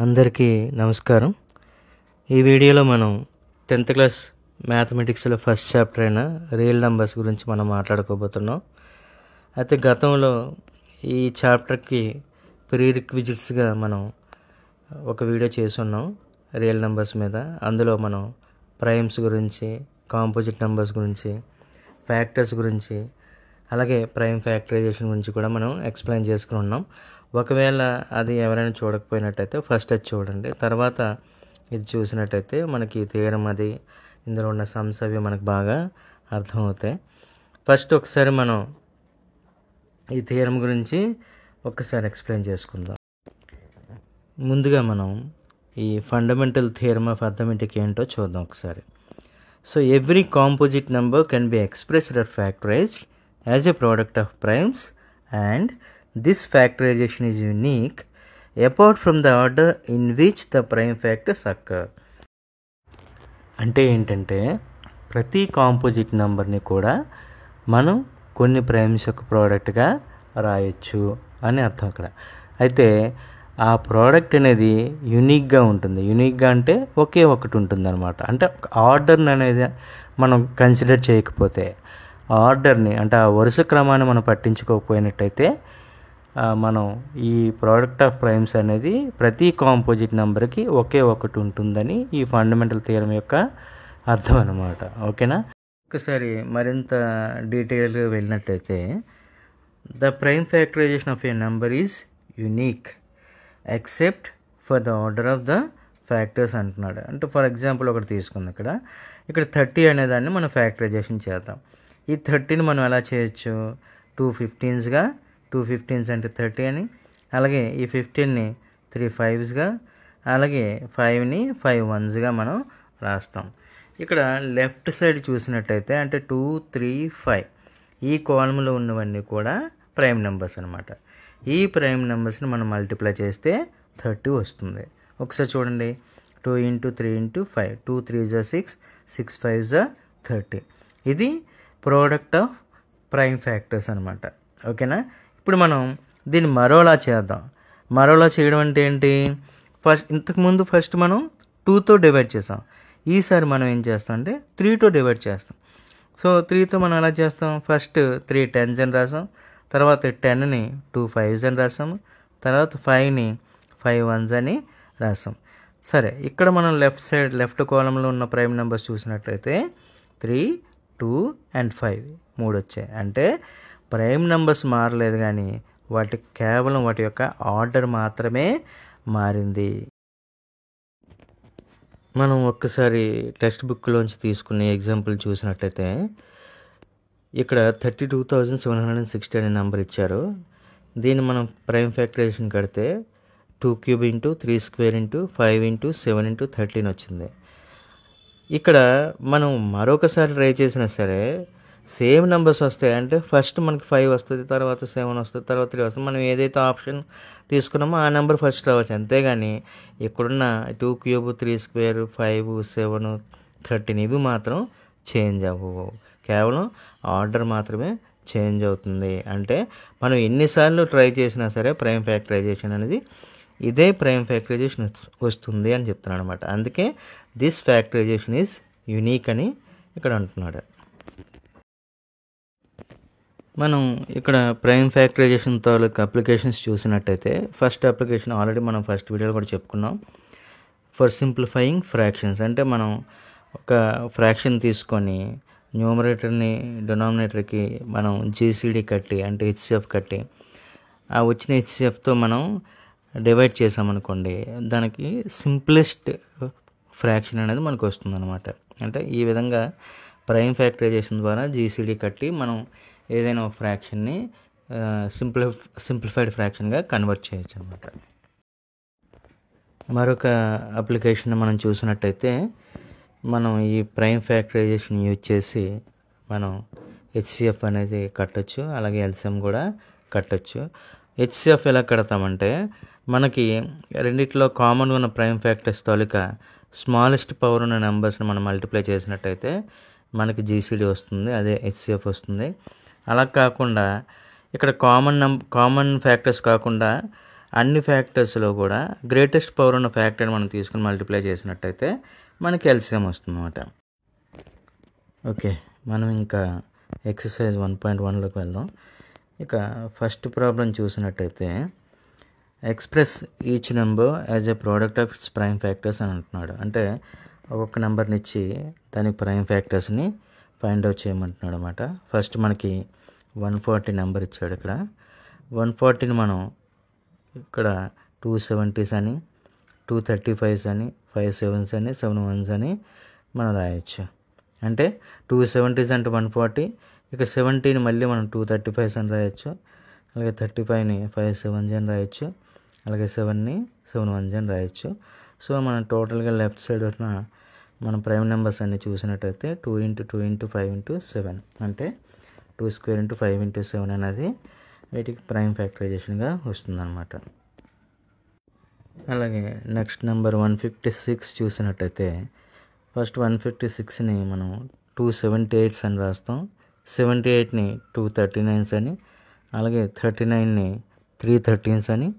అందరికీ నమస్కారం. ఈ వీడియోలో మనం 10th క్లాస్ మ్యాథమెటిక్స్లో ఫస్ట్ చాప్టర్ అయిన రియల్ నెంబర్స్ గురించి మనం మాట్లాడుకోబోతున్నాం. అయితే గతంలో ఈ చాప్టర్కి ప్రీరిక్విజిట్స్గా మనం ఒక వీడియో చేసున్నాం రియల్ నెంబర్స్ మీద. అందులో మనం ప్రైమ్స్ గురించి, కాంపోజిట్ నెంబర్స్ గురించి, ఫ్యాక్టర్స్ గురించి, అలాగే ప్రైమ్ ఫ్యాక్టరైజేషన్ గురించి కూడా మనం ఎక్స్ప్లెయిన్ చేసుకుని ఉన్నాం. ఒకవేళ అది ఎవరైనా చూడకపోయినట్టయితే ఫస్ట్ అది చూడండి, తర్వాత ఇది చూసినట్టయితే మనకి థియరం అది ఇందులో ఉన్న సమ్స్ అవి మనకు బాగా అర్థమవుతాయి. ఫస్ట్ ఒకసారి మనం ఈ థియరం గురించి ఒక్కసారి ఎక్స్ప్లెయిన్ చేసుకుందాం. ముందుగా మనం ఈ ఫండమెంటల్ థియరం ఆఫ్ అర్థమెటిక్ ఏంటో చూద్దాం ఒకసారి. So every composite number can be expressed or factorised as a product of primes and this factorization is unique apart from the order in which the prime factors occur. అంటే ఏంటంటే ప్రతి composite నెంబర్ని కూడా మనం కొన్ని ప్రైమ్స్ యొక్క ప్రోడక్ట్గా రాయొచ్చు అని అర్థం అక్కడ. అయితే ఆ ప్రోడక్ట్ అనేది యూనిక్గా ఉంటుంది. యూనిక్గా అంటే ఒకే ఒకటి ఉంటుంది అనమాట. అంటే ఆర్డర్ని అనేది మనం కన్సిడర్ చేయకపోతే, ఆర్డర్ని అంటే ఆ వరుస క్రమాన్ని మనం పట్టించుకోకపోయినట్టయితే మనం ఈ ప్రోడక్ట్ ఆఫ్ ప్రైమ్స్ అనేది ప్రతి కాంపోజిట్ నెంబర్కి ఒకే ఒకటి ఉంటుందని ఈ ఫండమెంటల్ థియరం యొక్క అర్థం అన్నమాట. ఓకేనా? ఒకసారి మరింత డీటెయిల్గా వెళ్ళినట్టయితే the prime factorisation of a number is unique except for the order of the factors అంటున్నాడు. అంటే ఫర్ ఎగ్జాంపుల్ ఒకటి తీసుకుంది. ఇక్కడ 30 అనేదాన్ని మనం ఫ్యాక్టరైజేషన్ చేద్దాం. ఈ 30ని మనం ఎలా చేయొచ్చు? 2 15స్గా, 2 15s అంటే 30 అని, అలాగే ఈ 15ని 3 5స్గా, అలాగే 5ని 5 1స్గా మనం రాస్తాం. ఇక్కడ లెఫ్ట్ సైడ్ చూసినట్టయితే అంటే 2 3 5 ఈ కాలమ్లో ఉన్నవన్నీ కూడా ప్రైమ్ నెంబర్స్ అనమాట. ఈ ప్రైమ్ నెంబర్స్ని మనం మల్టిప్లై చేస్తే 30 వస్తుంది. ఒకసారి చూడండి, 2 × 3 × 5, 2 3s 6, 6 5s 30. ఇది ప్రోడక్ట్ ఆఫ్ ప్రైమ్ ఫ్యాక్టర్స్ అనమాట. ఓకేనా? ఇప్పుడు మనం దీన్ని మరోలా చేద్దాం. మరోలా చేయడం అంటే ఏంటి? ఇంతకుముందు ఫస్ట్ మనం 2తో డివైడ్ చేసాం. ఈసారి మనం ఏం చేస్తాం అంటే 3తో డివైడ్ చేస్తాం. సో 3తో మనం ఎలా చేస్తాం? ఫస్ట్ 3 10s అని రాసాం, తర్వాత 10ని 2 5s అని రాసాము, తర్వాత 5ని 5 1s అని రాసాం. సరే, ఇక్కడ మనం లెఫ్ట్ కాలంలో ఉన్న ప్రైమ్ నెంబర్స్ చూసినట్లయితే 3 2 and 5 3 వచ్చాయి. అంటే ప్రైమ్ నెంబర్స్ మారలేదు, కానీ కేవలం వాటి యొక్క ఆర్డర్ మాత్రమే మారింది. మనం ఒక్కసారి టెక్స్ట్ బుక్లోంచి తీసుకునే ఎగ్జాంపుల్ చూసినట్లయితే ఇక్కడ 32,760 అనే నెంబర్ ఇచ్చారు. దీన్ని మనం ప్రైమ్ ఫ్యాక్టరైజేషన్ కడితే 2³ × 3² × 5 × 7 × 13 వచ్చింది. ఇక్కడ మనం మరొకసారి ట్రై చేసినా సరే సేమ్ నెంబర్స్ వస్తాయి. అంటే ఫస్ట్ మనకి 5 వస్తుంది, తర్వాత 7 వస్తుంది, తర్వాత 3 వస్తుంది. మనం ఏదైతే ఆప్షన్ తీసుకున్నామో ఆ నెంబర్ ఫస్ట్ రావచ్చు. అంతేగాని ఇక్కడున్న 2³ 3² 5 7 13 ఇవి మాత్రం చేంజ్ అవ్వవు. కేవలం ఆర్డర్ మాత్రమే చేంజ్ అవుతుంది. అంటే మనం ఎన్నిసార్లు ట్రై చేసినా సరే ప్రైమ్ ఫ్యాక్టరైజేషన్ అనేది ఇదే ప్రైమ్ ఫ్యాక్టరైజేషన్ వస్తుంది అని చెప్తున్నాడు అనమాట. అందుకే దిస్ ఫ్యాక్టరైజేషన్ ఈజ్ యూనిక్ అని ఇక్కడ అంటున్నాడు. మనం ఇక్కడ ప్రైమ్ ఫ్యాక్టరైజేషన్ తాలూకు అప్లికేషన్స్ చూసినట్టయితే ఫస్ట్ అప్లికేషన్ ఆల్రెడీ మనం ఫస్ట్ వీడియోలో కూడా చెప్పుకున్నాం. ఫర్ సింప్లిఫైయింగ్ ఫ్రాక్షన్స్ అంటే మనం ఒక ఫ్రాక్షన్ తీసుకొని న్యూమరేటర్ని డినామినేటర్కి మనం జీసీడీ కట్టి అంటే హెచ్సిఎఫ్ కట్టి ఆ వచ్చిన హెచ్సిఎఫ్తో మనం డివైడ్ చేసామనుకోండి, దానికి సింప్లెస్ట్ ఫ్రాక్షన్ అనేది మనకు వస్తుంది అనమాట. అంటే ఈ విధంగా ప్రైమ్ ఫ్యాక్టరైజేషన్ ద్వారా జీసీడీ కట్టి మనం ఏదైనా ఒక ఫ్రాక్షన్ని సింప్లిఫైడ్ ఫ్రాక్షన్గా కన్వర్ట్ చేయొచ్చు అనమాట. మరొక అప్లికేషన్ మనం చూసినట్టయితే మనం ఈ ప్రైమ్ ఫ్యాక్టరైజేషన్ యూజ్ చేసి మనం హెచ్సిఎఫ్ అనేది కట్టొచ్చు, అలాగే ఎల్సిఎం కూడా కట్టొచ్చు. హెచ్సిఎఫ్ ఎలా కడతామంటే మనకి రెండిట్లో కామన్గా ఉన్న ప్రైమ్ ఫ్యాక్టర్స్ తాలూకా స్మాలెస్ట్ పవర్ ఉన్న నెంబర్స్ని మనం మల్టిప్లై చేసినట్టయితే మనకి జీసీడీ వస్తుంది, అదే హెచ్సిఎఫ్ వస్తుంది. అలా కాకుండా ఇక్కడ కామన్ ఫ్యాక్టర్స్ కాకుండా అన్ని ఫ్యాక్టర్స్లో కూడా గ్రేటెస్ట్ పవర్ ఉన్న ఫ్యాక్టర్ మనం తీసుకుని మల్టిప్లై చేసినట్టయితే మనకి ఎల్సిఎం వస్తుందన్నమాట. ఓకే, మనం ఇంకా ఎక్సర్సైజ్ 1.1లోకి వెళ్దాం. ఇక ఫస్ట్ ప్రాబ్లం చూసినట్టయితే express each number as a product of it's prime factors అని అంటున్నాడు. అంటే ఒక్కొక్క నెంబర్ని ఇచ్చి దాని ప్రైమ్ ఫ్యాక్టర్స్ని ఫైండ్ అవుట్ చేయమంటున్నాడు అనమాట. ఫస్ట్ మనకి 140 నెంబర్ ఇచ్చాడు. ఇక్కడ 140ని మనం ఇక్కడ 270s అని, 235s అని, 5 7s అని, 7 1s అని మనం రాయొచ్చు. అంటే 270s అంటే 140, ఇక 70ని మళ్ళీ మనం 235s అని రాయొచ్చు, అలాగే 35ని 5 7s అని రాయొచ్చు, అలాగే 7ని 7 1s అని రాయొచ్చు. సో మనం టోటల్గా లెఫ్ట్ సైడ్ ఉన్న మనం ప్రైమ్ నెంబర్స్ అన్ని చూసినట్టయితే 2 × 2 × 5 × 7 అంటే 2² × 5 × 7 అనేది వీటికి ప్రైమ్ ఫ్యాక్టరైజేషన్గా వస్తుందన్నమాట. అలాగే నెక్స్ట్ నెంబర్ 156 చూసినట్టయితే ఫస్ట్ 156ని మనం 278s అని రాస్తాం, 78ని 239s అని, అలాగే 39ని 313s అని,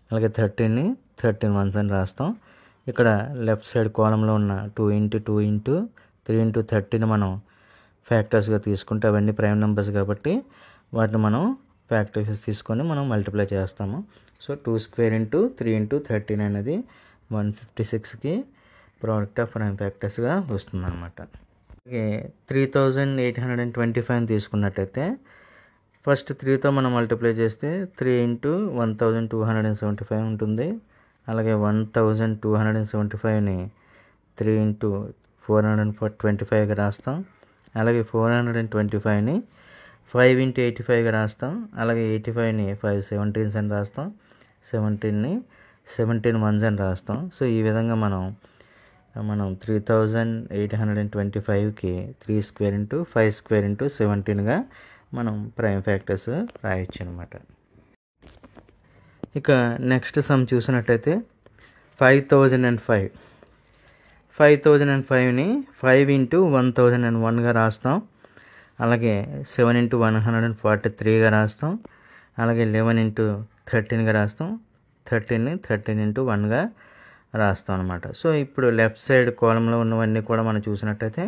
అలాగే 13ని 13 1s అని రాస్తాం. ఇక్కడ లెఫ్ట్ సైడ్ కాలంలో ఉన్న 2 × 2 × 3 × 13 మనం ఫ్యాక్టర్స్గా తీసుకుంటే అవన్నీ ప్రైమ్ నెంబర్స్ కాబట్టి వాటిని మనం ఫ్యాక్టర్స్ తీసుకొని మనం మల్టిప్లై చేస్తాము. సో 2² × 3 × 13 అనేది 156కి ప్రోడక్ట్ ఆఫ్ ప్రైమ్ ఫ్యాక్టర్స్గా వస్తుందన్నమాట. అలాగే 3825 తీసుకున్నట్టయితే ఫస్ట్ 3తో మనం మల్టిప్లై చేస్తే 3 × 1275 ఉంటుంది. అలాగే 1275ని 3 × 425గా రాస్తాం, అలాగే 425ని 5 × 85గా రాస్తాం, అలాగే 85ని 5 17s అని రాస్తాం, 17ని 17 1s అని రాస్తాం. సో ఈ విధంగా మనం 3825కి 3² × 5² × 17గా మనం ప్రైమ్ ఫ్యాక్టర్స్ రాయొచ్చు అనమాట. ఇక నెక్స్ట్ సమ్ చూసినట్టయితే 5005ని 5 × 1001గా రాస్తాం, అలాగే 7 × 143గా రాస్తాం, అలాగే 11 × 13గా రాస్తాం, 13ని 13 × 1గా రాస్తాం అనమాట. సో ఇప్పుడు లెఫ్ట్ సైడ్ కాలంలో ఉన్నవన్నీ కూడా మనం చూసినట్టయితే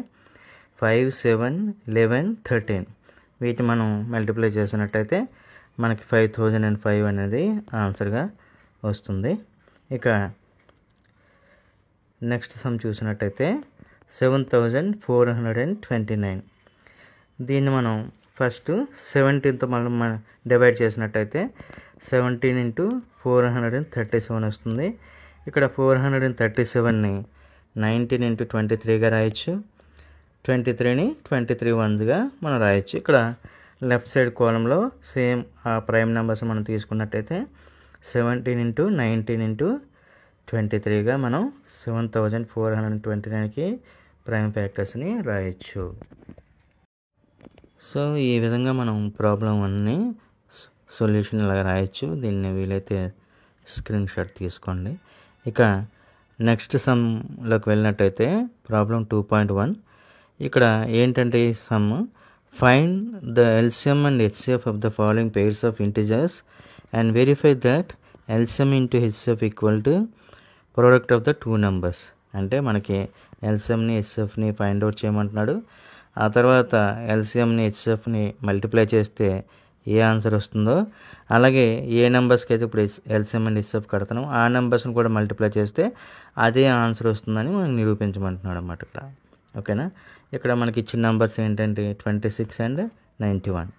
5 7 11 13 వీటిని మనం మల్టిప్లై చేసినట్టయితే మనకి 5005 అనేది ఆన్సర్గా వస్తుంది. ఇక నెక్స్ట్ సమ్ చూసినట్టయితే 7429. దీన్ని మనం ఫస్ట్ 17తో మనం డివైడ్ చేసినట్టయితే 17 × 437 వస్తుంది. ఇక్కడ 437ని 19 × 23గా రాయొచ్చు, 23ని 23 1sగా మనం రాయొచ్చు. ఇక్కడ లెఫ్ట్ సైడ్ కాలంలో సేమ్ ఆ ప్రైమ్ నెంబర్స్ మనం తీసుకున్నట్టయితే 17 × 19 × 23గా మనం 7429కి ప్రైమ్ ఫ్యాక్టర్స్ని రాయొచ్చు. సో ఈ విధంగా మనం ప్రాబ్లం అన్ని సొల్యూషన్ ఇలా రాయొచ్చు. దీన్ని వీలైతే స్క్రీన్ షాట్ తీసుకోండి. ఇక నెక్స్ట్ సమ్లోకి వెళ్ళినట్టయితే ప్రాబ్లం 2.1. ఇక్కడ ఏంటంటే ఈ some find the LCM and HCF of the following pairs of integers and verify that LCM × HCF equal to product of the 2 numbers. అంటే మనకి ఎల్సిఎంని హెచ్సిఎఫ్ని ఫైండ్ అవుట్ చేయమంటున్నాడు. ఆ తర్వాత ఎల్సిఎంని హెచ్సిఎఫ్ని మల్టిప్లై చేస్తే ఏ ఆన్సర్ వస్తుందో, అలాగే ఏ నెంబర్స్కి అయితే ఇప్పుడు ఎల్సిఎం అండ్ హెచ్సిఎఫ్ కడతాం ఆ నెంబర్స్ని కూడా మల్టిప్లై చేస్తే అదే ఆన్సర్ వస్తుందని మనం నిరూపించమంటున్నాడు అన్నమాట ఇక్కడ. ఓకేనా, ఇక్కడ మనకి ఇచ్చిన నెంబర్స్ ఏంటంటే 26 and 91.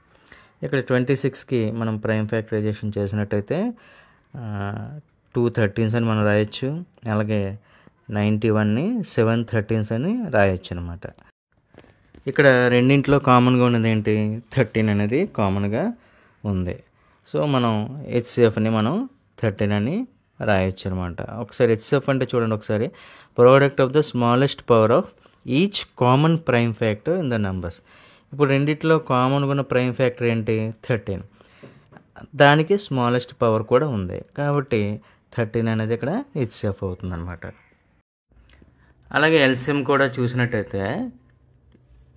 ఇక్కడ 26కి మనం ప్రైమ్ ఫ్యాక్టరైజేషన్ చేసినట్టయితే 213s అని మనం రాయొచ్చు, అలాగే 91ని 713s అని రాయొచ్చు అనమాట. ఇక్కడ రెండింటిలో కామన్గా ఉన్నది ఏంటి, 13 అనేది కామన్గా ఉంది. సో మనం హెచ్సిఎఫ్ని మనం 13 అని రాయొచ్చు అనమాట. ఒకసారి హెచ్సిఎఫ్ అంటే చూడండి ఒకసారి, product of the smallest power of each common prime factor in the numbers. ఇప్పుడు రెండిట్లో కామన్గా ఉన్న ప్రైమ్ ఫ్యాక్టర్ ఏంటి, 13. దానికి స్మాలెస్ట్ పవర్ కూడా ఉంది కాబట్టి 13 అనేది ఇక్కడ హెచ్సిఎఫ్ అవుతుంది అనమాట. అలాగే ఎల్సిఎం కూడా చూసినట్టయితే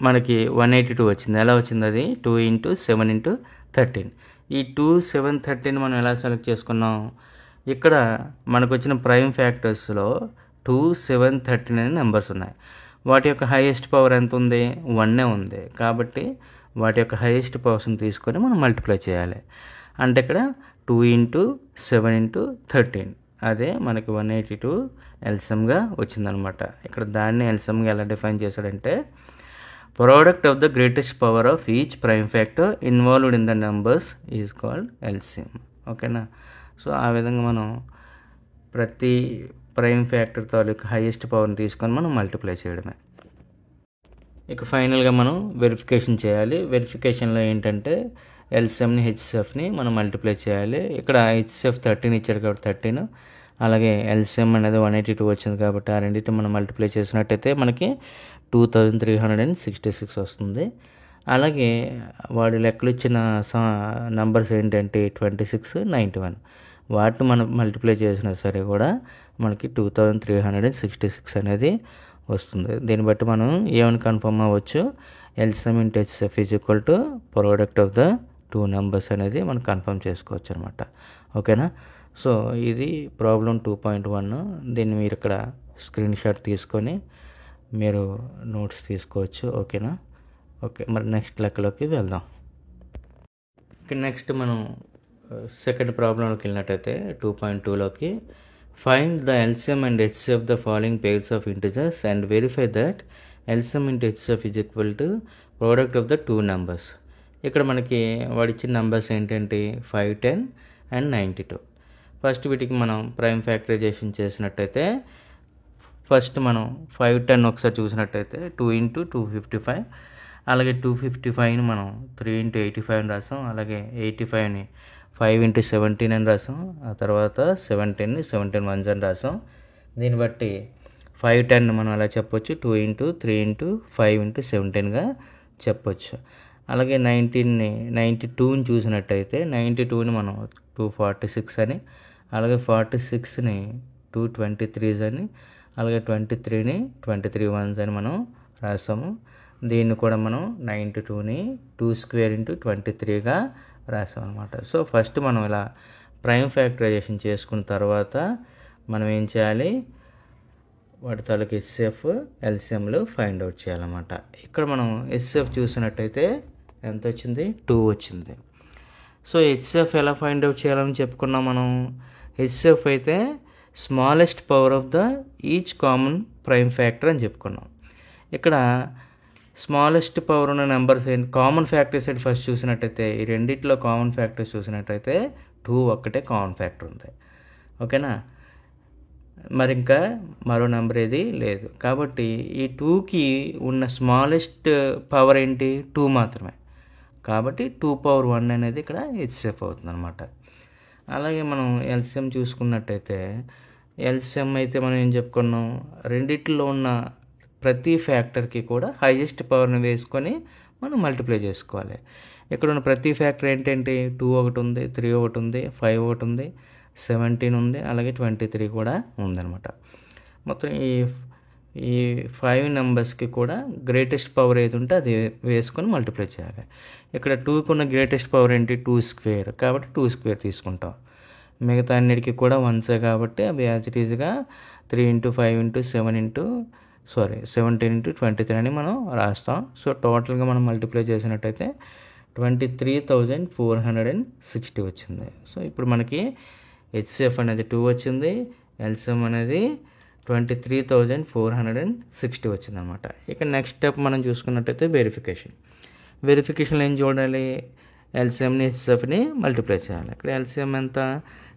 మనకి 182 వచ్చింది. ఎలా వచ్చింది అది, 2 × 7 × 13. ఈ 2 7 13 మనం ఎలా సెలెక్ట్ చేసుకున్నాం, ఇక్కడ మనకు వచ్చిన ప్రైమ్ ఫ్యాక్టర్స్లో 2, 7, 13 నెంబర్స్ ఉన్నాయి. వాటి యొక్క హైయెస్ట్ పవర్ ఎంత ఉంది? 1 ఉంది. కాబట్టి వాటి యొక్క హైయెస్ట్ పవర్స్ని తీసుకొని మనం మల్టిప్లై చేయాలి. అంటే ఇక్కడ 2 × 7 × 13 అదే మనకి 182 ఎల్సిఎంగా వచ్చిందనమాట. ఇక్కడ దాన్ని ఎల్సిఎంగా ఎలా డిఫైన్ చేశాడంటే product of the greatest power of each prime factor involved in the numbers is called LCM. ఓకేనా? సో ఆ విధంగా మనం ప్రతి ప్రైమ్ ఫ్యాక్టర్ తాలూకు హైయెస్ట్ పవర్ని తీసుకొని మనం మల్టిప్లై చేయడమే. ఇక ఫైనల్గా మనం వెరిఫికేషన్ చేయాలి. వెరిఫికేషన్లో ఏంటంటే ఎల్సిఎంని హెచ్సిఎఫ్ని మనం మల్టిప్లై చేయాలి. ఇక్కడ హెచ్సిఎఫ్ 13 ఇచ్చాడు కాబట్టి 13, అలాగే ఎల్సిఎం అనేది 182 వచ్చింది కాబట్టి ఆ రెండింటిని మనం మల్టిప్లై చేసినట్టయితే మనకి 2366 వస్తుంది. అలాగే వాడి లెక్కలు ఇచ్చిన నంబర్స్ ఏంటంటే 26, 91. వాటిని మనం మల్టిప్లై చేసినా సరే కూడా మనకి 2366 అనేది వస్తుంది. దీన్ని బట్టి మనం ఏమని కన్ఫర్మ్ అవ్వచ్చు? LCM × HCF is equal to product of the 2 numbers అనేది మనం కన్ఫర్మ్ చేసుకోవచ్చు అనమాట. ఓకేనా? సో ఇది ప్రాబ్లం 2.1. దీన్ని మీరు ఇక్కడ స్క్రీన్ షాట్ తీసుకొని మీరు నోట్స్ తీసుకోవచ్చు. ఓకేనా? ఓకే, మరి నెక్స్ట్ లెక్కలోకి వెళ్దాం. నెక్స్ట్ మనం సెకండ్ ప్రాబ్లంలోకి వెళ్ళినట్టయితే 2.2లోకి find the LCM and HCF the following pairs of integers and verify that LCM × HCF is equal to product of the 2 numbers. ఇక్కడ మనకి వాడిచ్చిన నెంబర్స్ ఏంటంటే 5, 10 అండ్ 92. ఫస్ట్ వీటికి మనం ప్రైమ్ ఫ్యాక్టరైజేషన్ చేసినట్టయితే ఫస్ట్ మనం 5, 10 ఒకసారి చూసినట్టయితే 2 × 255, అలాగే 255ని మనం 3 × 85 అని రాసాం, అలాగే 85ని 5 × 17 అని రాసాం, ఆ తర్వాత 17ని 17 ones అని రాసాం. దీన్ని బట్టి 5, 10 మనం అలా చెప్పొచ్చు, 2 × 3 × 5 × 17గా చెప్పొచ్చు. అలాగే 92ని చూసినట్టయితే 92ని మనం 246 అని, అలాగే 46ని 223s అని, అలాగే 23ని 23 ones అని మనం రాస్తాము. దీన్ని కూడా మనం 92ని 2² × 23గా రాసాం అనమాట. సో ఫస్ట్ మనం ఇలా ప్రైమ్ ఫ్యాక్టరైజేషన్ చేసుకున్న తర్వాత మనం ఏం చేయాలి? వాటి తాలూకు హెచ్సిఎఫ్, ఎల్సిఎంలు ఫైండ్ అవుట్ చేయాలన్నమాట. ఇక్కడ మనం హెచ్సిఎఫ్ చూసినట్టయితే ఎంత వచ్చింది? 2 వచ్చింది. సో హెచ్సిఎఫ్ ఎలా ఫైండ్ అవుట్ చేయాలని చెప్పుకున్నాం మనం. హెచ్సిఎఫ్ అయితే smallest power of the each common prime factor అని చెప్పుకున్నాం. ఇక్కడ స్మాలెస్ట్ పవర్ ఉన్న నెంబర్స్ ఏంటి? కామన్ ఫ్యాక్టర్స్ ఏంటి? ఫస్ట్ చూసినట్టయితే ఈ రెండిట్లో కామన్ ఫ్యాక్టర్స్ చూసినట్టయితే 2 ఒక్కటే కామన్ ఫ్యాక్టర్ ఉంది. ఓకేనా? మరి ఇంకా మరో నెంబర్ ఏది లేదు. కాబట్టి ఈ 2కి ఉన్న స్మాలెస్ట్ పవర్ ఏంటి? 2 మాత్రమే. కాబట్టి 2^1 అనేది ఇక్కడ హెచ్సిఎఫ్ అవుతుంది అనమాట. అలాగే మనం ఎల్సిఎం చూసుకున్నట్టయితే ఎల్సిఎం అయితే మనం ఏం చెప్పుకున్నాం? రెండిట్లో ఉన్న ప్రతి ఫ్యాక్టర్కి కూడా హైయెస్ట్ పవర్ని వేసుకొని మనం మల్టిప్లై చేసుకోవాలి. ఇక్కడ ఉన్న ప్రతి ఫ్యాక్టర్ ఏంటంటే 2 ఒకటి ఉంది, 3 ఒకటి ఉంది, 5 ఒకటి ఉంది, 17 ఉంది, అలాగే 23 కూడా ఉందన్నమాట. మొత్తం ఈ 5 నెంబర్స్కి కూడా గ్రేటెస్ట్ పవర్ ఏది ఉంటే అది వేసుకొని మల్టిప్లై చేయాలి. ఇక్కడ 2కి ఉన్న గ్రేటెస్ట్ పవర్ ఏంటి? 2² కాబట్టి 2² తీసుకుంటాం. మిగతా అన్నిటికీ కూడా 1s కాబట్టి అవి యాజ్ ఇట్ ఈజ్గా 3 × 5 × 17 × 23 అని మనం రాస్తాం. సో టోటల్గా మనం మల్టిప్లై చేసినట్టయితే 23,460 వచ్చింది. సో ఇప్పుడు మనకి హెచ్సిఎఫ్ అనేది 2 వచ్చింది, ఎల్సిఎం అనేది 23,460 వచ్చింది అనమాట. ఇక నెక్స్ట్ స్టెప్ మనం చూసుకున్నట్టయితే వెరిఫికేషన్లో ఏం చూడాలి? ఎల్సిఎంని హెచ్సిఎఫ్ని మల్టిప్లై చేయాలి. ఇక్కడ ఎల్సిఎం ఎంత?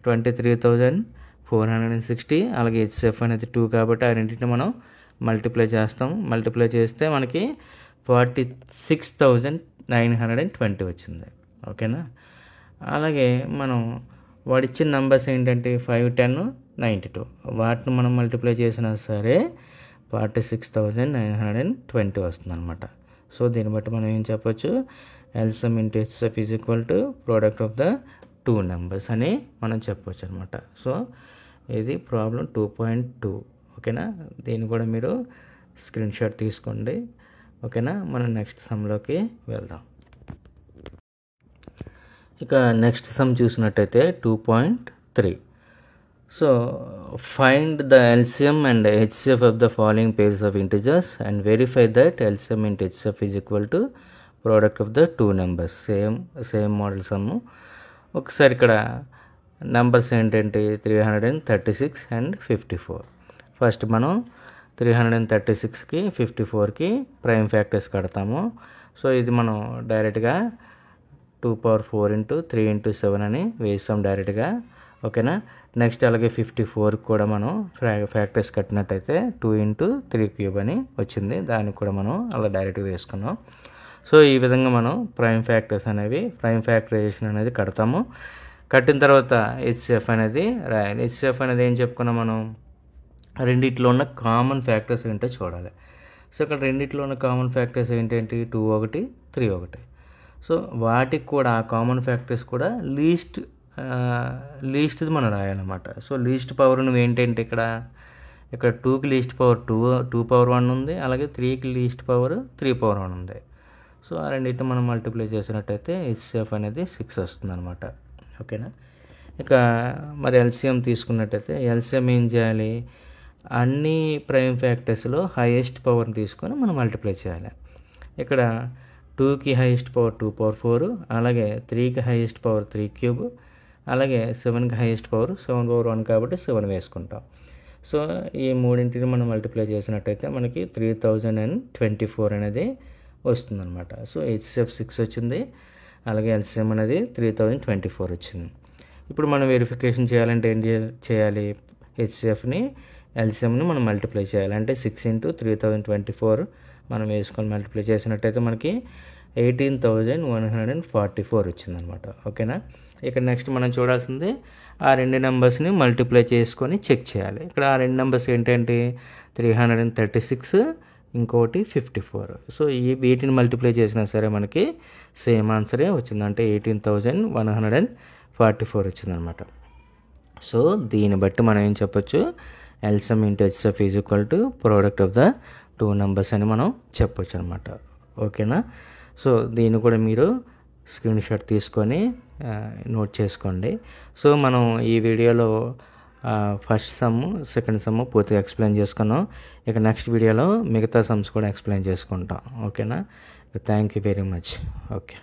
23,460, అలాగే హెచ్సిఎఫ్ అనేది 2 కాబట్టి ఆ రెండింటిని మనం మల్టిప్లై చేస్తాం. మల్టిప్లై చేస్తే మనకి 46,920 వచ్చింది. ఓకేనా? అలాగే మనం వాడిచ్చిన నెంబర్స్ ఏంటంటే 5, 10, 92. వాటిని మనం మల్టిప్లై చేసినా సరే 46,920 వస్తుంది అనమాట. సో దీన్ని బట్టి మనం ఏం చెప్పొచ్చు? LCM × HCF is equal to product of the 2 numbers అని మనం చెప్పొచ్చు అనమాట. సో ఇది ప్రాబ్లం 2.2. ఓకేనా? దీన్ని కూడా మీరు స్క్రీన్ షాట్ తీసుకోండి. ఓకేనా? మనం నెక్స్ట్ సమ్లోకి వెళ్దాం. ఇక నెక్స్ట్ సమ్ చూసినట్టయితే 2.3. So find the LCM and HCF of the following pairs of integers and verify that LCM into HCF is equal to product of the two numbers. Same model some. ఒకసారి ఇక్కడ numbers ఏంటంటే 336 and 54. First మనం 336కి 54కి prime factors కడతాము. So ఇది మనం డైరెక్ట్గా 2^4 into 3 into 7 అని వేస్తాం డైరెక్ట్గా. ఓకేనా. నెక్స్ట్ అలాగే 54కి కూడా మనం ఫ్యాక్టర్స్ కట్టినట్టయితే 2 ఇంటూ 3³ అని వచ్చింది. దానికి కూడా మనం అలా డైరెక్ట్గా వేసుకున్నాం. సో ఈ విధంగా మనం ప్రైమ్ ఫ్యాక్టర్స్ అనేవి ప్రైమ్ ఫ్యాక్టరైజేషన్ అనేది కడతాము. కట్టిన తర్వాత హెచ్సిఎఫ్ అనేది రాయాలి. హెచ్సిఎఫ్ అనేది ఏం చెప్పుకున్నాం మనం, రెండిట్లో ఉన్న కామన్ ఫ్యాక్టర్స్ ఏంటో చూడాలి. సో ఇక్కడ రెండిట్లో ఉన్న కామన్ ఫ్యాక్టర్స్ ఏంటంటే 2 1 3 1. సో వాటికి కూడా ఆ కామన్ ఫ్యాక్టర్స్ కూడా లీస్ట్ది మనం రాయాలన్నమాట. సో లీస్ట్ పవర్ నువ్వు ఏంటంటే ఇక్కడ 2కి లీస్ట్ పవర్ 2^1 ఉంది, అలాగే 3కి లీస్ట్ పవర్ 3^1 ఉంది. సో ఆ రెండింటిని మనం మల్టిప్లై చేసినట్టయితే హెచ్సిఎఫ్ అనేది 6 వస్తుంది అనమాట. ఓకేనా. ఇక మరి ఎల్సిఎం తీసుకున్నట్టయితే ఎల్సిఎం ఏం చేయాలి, అన్ని ప్రైమ్ ఫ్యాక్టర్స్లో హైయెస్ట్ పవర్ని తీసుకొని మనం మల్టిప్లై చేయాలి. ఇక్కడ 2కి హైయెస్ట్ పవర్ 2^4, అలాగే 3కి హైయెస్ట్ పవర్ 3³, అలాగే 7కి హైయెస్ట్ పవర్ 7/1 కాబట్టి 7 వేసుకుంటాం. సో ఈ మూడింటిని మనం మల్టిప్లై చేసినట్టయితే మనకి 3024 అనేది వస్తుందన్నమాట. సో హెచ్సిఎఫ్ 6 వచ్చింది, అలాగే ఎల్సిఎం అనేది 3024 వచ్చింది. ఇప్పుడు మనం వెరిఫికేషన్ చేయాలంటే ఏం చేయాలి, హెచ్సిఎఫ్ని ఎల్సిఎంని మనం మల్టిప్లై చేయాలి. అంటే 6 ఇంటూ 3024 మనం వేసుకొని మల్టిప్లై చేసినట్టయితే మనకి 18,144 వచ్చిందనమాట. ఓకేనా. ఇక్కడ నెక్స్ట్ మనం చూడాల్సింది ఆ రెండు నెంబర్స్ని మల్టిప్లై చేసుకొని చెక్ చేయాలి. ఇక్కడ ఆ రెండు నెంబర్స్ ఏంటంటే 336 ఇంకోటి 54. సో వీటిని మల్టిప్లై చేసినా సరే మనకి సేమ్ ఆన్సరే వచ్చింది, అంటే 18,144 వచ్చిందనమాట. సో దీన్ని బట్టి మనం ఏం చెప్పొచ్చు, LCM into HCF is equal to product of the two numbers అని మనం చెప్పొచ్చు అనమాట. ఓకేనా. సో దీన్ని కూడా మీరు స్క్రీన్ షాట్ తీసుకొని నోట్ చేసుకోండి. సో మనం ఈ వీడియోలో ఫస్ట్ సమ్ సెకండ్ సమ్ పూర్తిగా ఎక్స్ప్లెయిన్ చేసుకున్నాం. ఇక నెక్స్ట్ వీడియోలో మిగతా సమ్స్ కూడా ఎక్స్ప్లెయిన్ చేసుకుంటాం. ఓకేనా. Thank you very much. Okay.